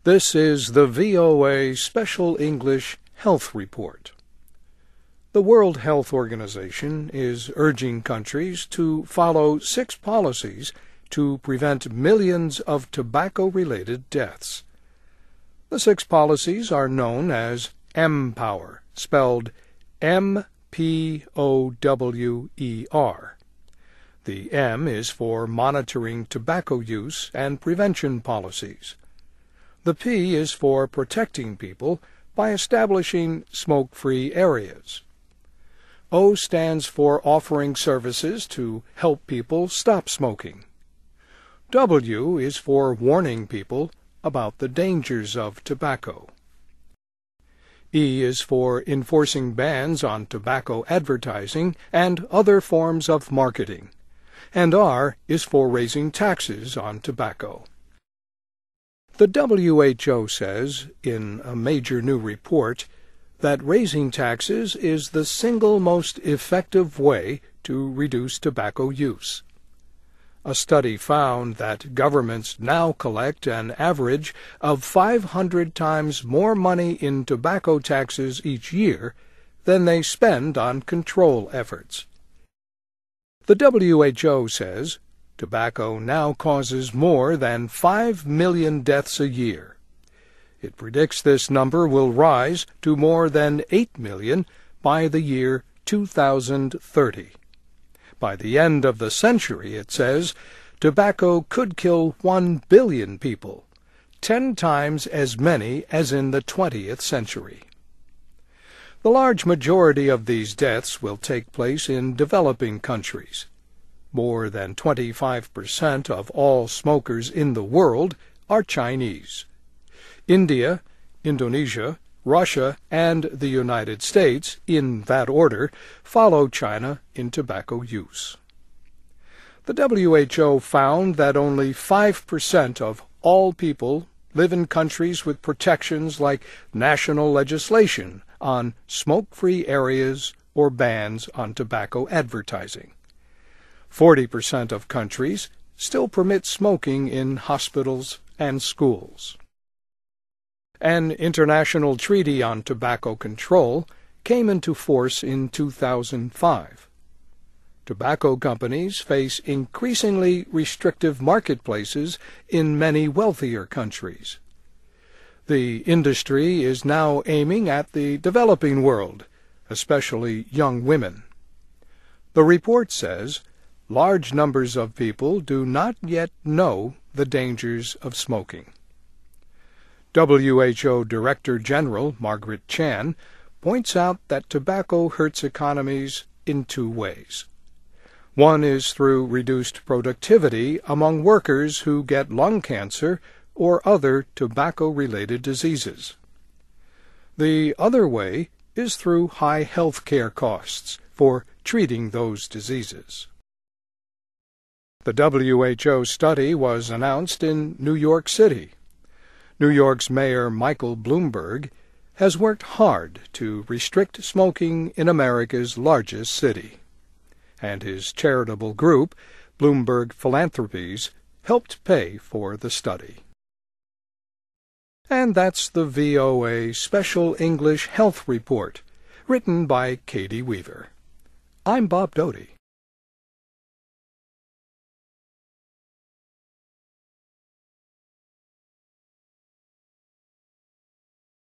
This is the VOA Special English Health Report. The World Health Organization is urging countries to follow 6 policies to prevent millions of tobacco-related deaths. The 6 policies are known as MPOWER, spelled M-P-O-W-E-R. The M is for monitoring tobacco use and prevention policies. The P is for protecting people by establishing smoke-free areas. O stands for offering services to help people stop smoking. W is for warning people about the dangers of tobacco. E is for enforcing bans on tobacco advertising and other forms of marketing. And R is for raising taxes on tobacco. The WHO says, in a major new report, that raising taxes is the single most effective way to reduce tobacco use. A study found that governments now collect an average of 500 times more money in tobacco taxes each year than they spend on control efforts. The WHO says tobacco now causes more than 5 million deaths a year. It predicts this number will rise to more than 8 million by the year 2030. By the end of the century, it says, tobacco could kill 1 billion people, 10 times as many as in the 20th century. The large majority of these deaths will take place in developing countries. More than 25% of all smokers in the world are Chinese. India, Indonesia, Russia, and the United States, in that order, follow China in tobacco use. The WHO found that only 5% of all people live in countries with protections like national legislation on smoke-free areas or bans on tobacco advertising. 40% of countries still permit smoking in hospitals and schools. An international treaty on tobacco control came into force in 2005. Tobacco companies face increasingly restrictive marketplaces in many wealthier countries. The industry is now aiming at the developing world, especially young women. The report says large numbers of people do not yet know the dangers of smoking. WHO Director General Margaret Chan points out that tobacco hurts economies in 2 ways. One is through reduced productivity among workers who get lung cancer or other tobacco-related diseases. The other way is through high health care costs for treating those diseases. The WHO study was announced in New York City. New York's Mayor Michael Bloomberg has worked hard to restrict smoking in America's largest city. And his charitable group, Bloomberg Philanthropies, helped pay for the study. And that's the VOA Special English Health Report, written by Katie Weaver. I'm Bob Doty.